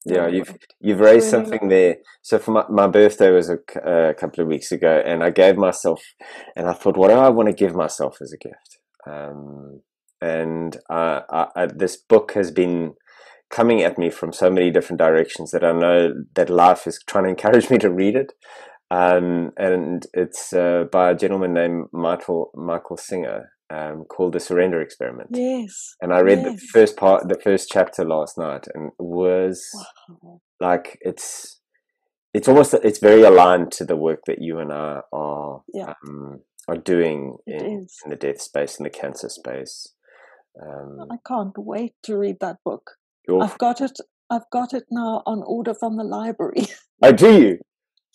and you've raised something there. So for my birthday was a couple of weeks ago, and I gave myself, and I thought, what do I want to give myself as a gift? And this book has been coming at me from so many different directions that I know that life is trying to encourage me to read it. And it's by a gentleman named Michael Singer, called The Surrender Experiment. Yes. And I read the first chapter last night, and it was like, it's very aligned to the work that you and I are doing in the death space, in the cancer space. I can't wait to read that book. I've got it now on order from the library. Oh, do you?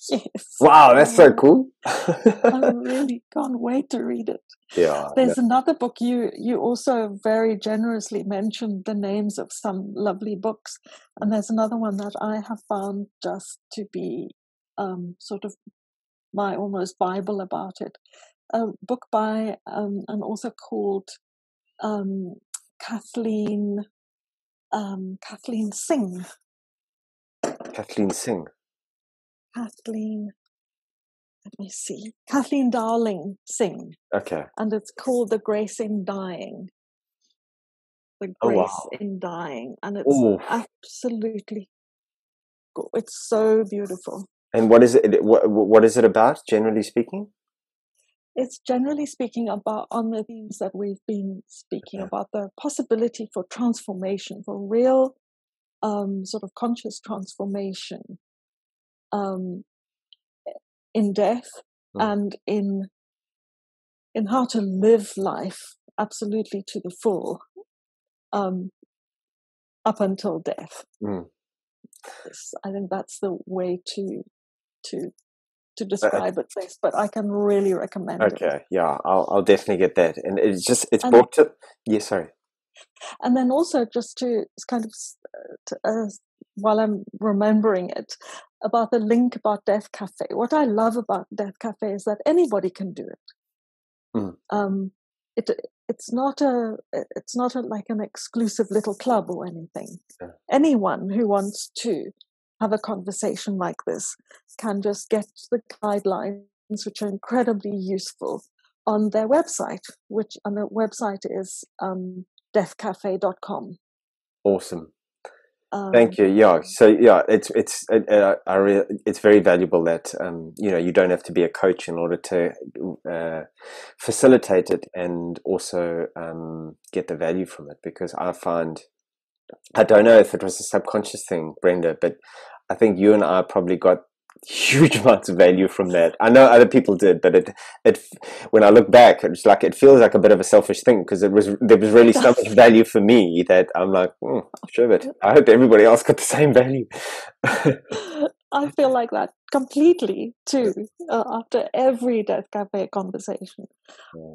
Yes. Wow, that's so cool. I really can't wait to read it. Yeah. There's another book, you also very generously mentioned the names of some lovely books, and there's another one that I have found just to be sort of my almost Bible about it. A book by an author called Kathleen Singh. Kathleen Singh. Let me see. Kathleen Darling Singh. Okay. And it's called The Grace in Dying. The Grace in Dying. And it's absolutely, it's so beautiful. And what is it? What is it about, generally speaking? It's generally speaking about on the themes that we've been speaking about, the possibility for transformation, for real sort of conscious transformation in death and in how to live life absolutely to the full up until death. I think that's the way to describe it best, but I can really recommend it. Okay, yeah, I'll definitely get that. And it's brought to, sorry. And then also just to kind of, while I'm remembering it, about the link about Death Cafe. What I love about Death Cafe is that anybody can do it. It's not like an exclusive little club or anything. Yeah. Anyone who wants to have a conversation like this can just get the guidelines, which are incredibly useful, on their website, which on the website is deathcafe.com. Awesome. Thank you. Yeah. So yeah, it's very valuable that you don't have to be a coach in order to facilitate it and also get the value from it. Because I don't know if it was a subconscious thing, Brenda, but I think you and I probably got huge amounts of value from that. I know other people did, but it when I look back, it's like it feels like a bit of a selfish thing, because there was really so much value for me that I'm like, sure, but I hope everybody else got the same value. I feel like that completely too. After every Death Cafe conversation,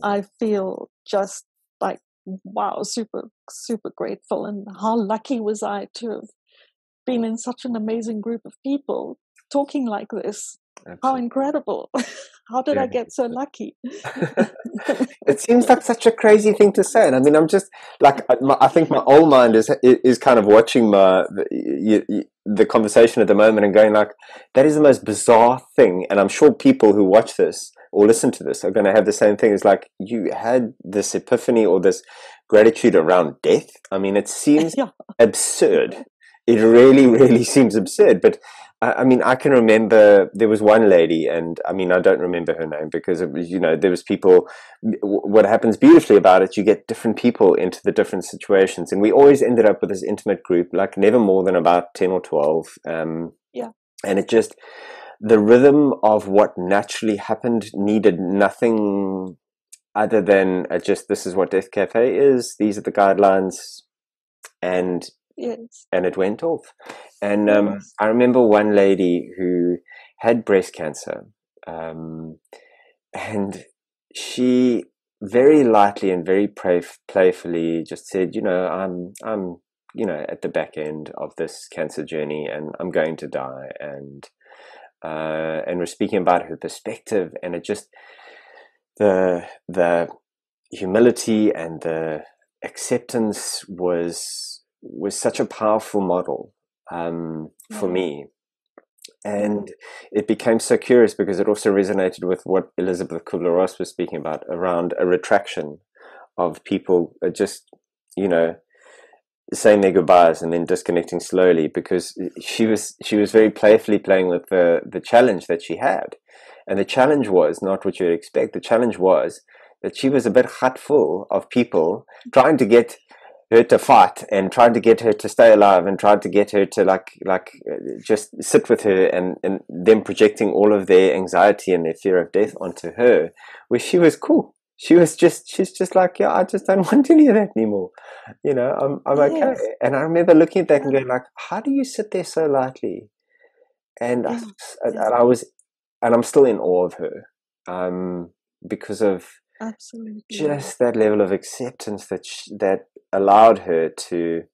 I feel just like, wow, super, super grateful. And how lucky was I to have been in such an amazing group of people talking like this. Absolutely. How incredible. How did I get so lucky? It seems like such a crazy thing to say. And I mean, I'm just like, I think my old mind is kind of watching the conversation at the moment and going like, that is the most bizarre thing. And I'm sure people who watch this or listen to this are going to have the same thing. It's like, you had this epiphany or this gratitude around death. I mean, it seems absurd. It really, really seems absurd. But I mean, I can remember there was one lady, and I mean, I don't remember her name because it was, there was people. What happens beautifully about it, you get different people into the different situations, and we always ended up with this intimate group, like never more than about 10 or 12. And it just, the rhythm of what naturally happened needed nothing other than just, this is what Death Cafe is. These are the guidelines, and it went off. And I remember one lady who had breast cancer, and she very lightly and very playfully just said, I'm at the back end of this cancer journey, and I'm going to die. And we're speaking about her perspective, and it just, the humility and the acceptance was such a powerful model for me. And it became so curious because it also resonated with what Elizabeth Kubler-Ross was speaking about around a retraction of people just, saying their goodbyes and then disconnecting slowly, because she was very playfully playing with the challenge that she had. And the challenge was not what you'd expect. The challenge was that she was a bit hut full of people trying to get her to fight and tried to get her to stay alive and tried to get her to like just sit with her, and them projecting all of their anxiety and their fear of death onto her, where she was cool. She's just like, I just don't want any of that anymore. I'm okay. And I remember looking at that and going like, how do you sit there so lightly? And I'm still in awe of her, because of absolutely just that level of acceptance that allowed her to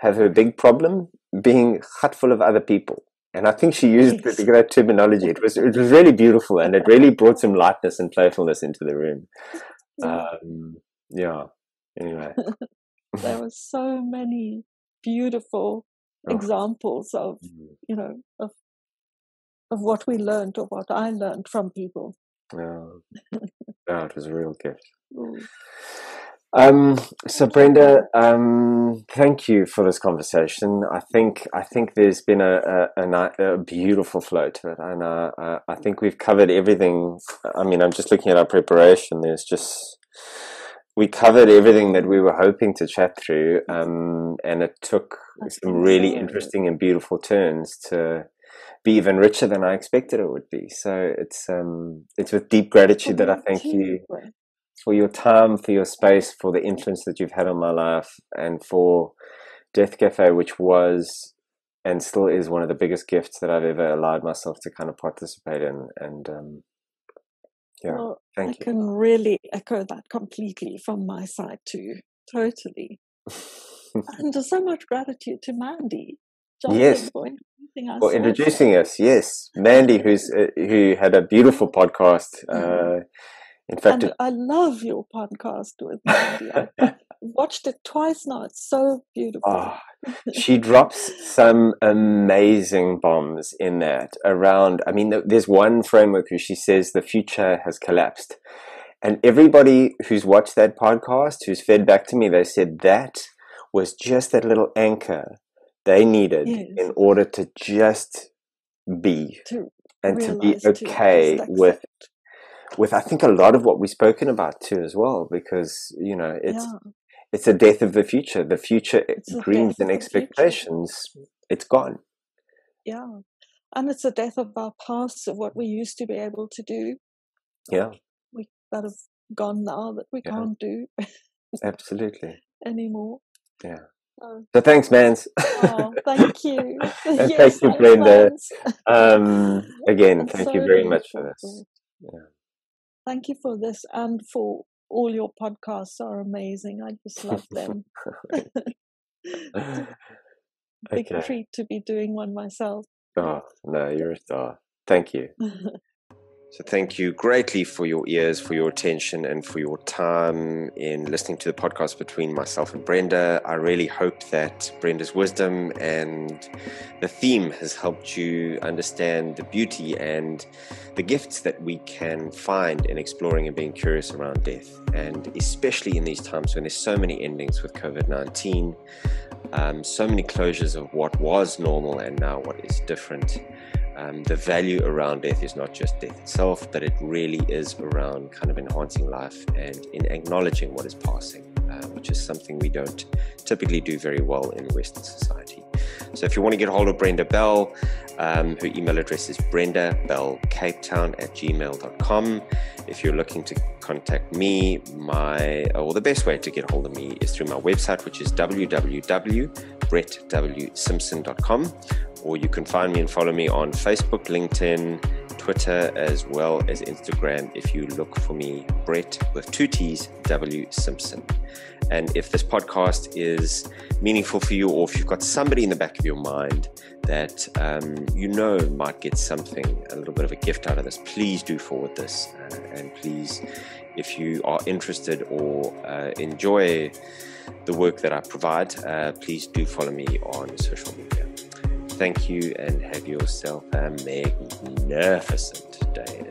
have her big problem being hut full of other people. And I think she used the great terminology. It was really beautiful, and it really brought some lightness and playfulness into the room. Yeah. Anyway, there were so many beautiful examples of of what we learned, or what I learned from people. Yeah, it was a real gift. So Brenda, thank you for this conversation. I think there's been a beautiful flow to it, and I think we've covered everything. I mean, I'm just looking at our preparation. We covered everything that we were hoping to chat through, and it took some really interesting and beautiful turns to be even richer than I expected it would be. So it's with deep gratitude that I thank you for your time, for your space, for the influence that you've had on my life, and for Death Cafe, which was and still is one of the biggest gifts that I've ever allowed myself to kind of participate in. And thank you. I can really echo that completely from my side too. Totally. And so much gratitude to Mandy. Yes. For introducing us. Yes. Mandy, who had a beautiful podcast. In fact, I love your podcast with Mandy. I've watched it twice now. It's so beautiful. She drops some amazing bombs in that around. I mean, there's one framework where she says the future has collapsed. And everybody who's watched that podcast, who's fed back to me, they said that was just that little anchor they needed in order to just be and to be okay with I think a lot of what we've spoken about too as well, because it's a death of the future. The future dreams and expectations, it's gone. Yeah. And it's a death of our past, of what we used to be able to do. Yeah. That have gone now, that we can't do. Absolutely. Anymore. Yeah. So thanks, Mans. Thank you. And thank you, Brenda. Again, thank you very much for this. Yeah. Thank you for this, and for all your podcasts are amazing. I just love them. Big treat to be doing one myself. Oh, no, you're a star. Thank you. So thank you greatly for your ears, for your attention, and for your time in listening to the podcast between myself and Brenda. I really hope that Brenda's wisdom and the theme has helped you understand the beauty and the gifts that we can find in exploring and being curious around death. And especially in these times when there's so many endings with COVID-19, so many closures of what was normal and now what is different. The value around death is not just death itself, but it really is around kind of enhancing life and in acknowledging what is passing, which is something we don't typically do very well in Western society. So if you want to get a hold of Brenda Bell, her email address is brendabellcapetown@gmail.com. If you're looking to contact me, the best way to get a hold of me is through my website, which is www.brettwsimpson.com. Or you can find me and follow me on Facebook, LinkedIn, Twitter, as well as Instagram if you look for me, Brett with 2 T's, W Simpson. And if this podcast is meaningful for you, or if you've got somebody in the back of your mind that might get something, a little bit of a gift out of this, please do forward this. And please, if you are interested or enjoy the work that I provide, please do follow me on social media. Thank you, and have yourself a magnificent day.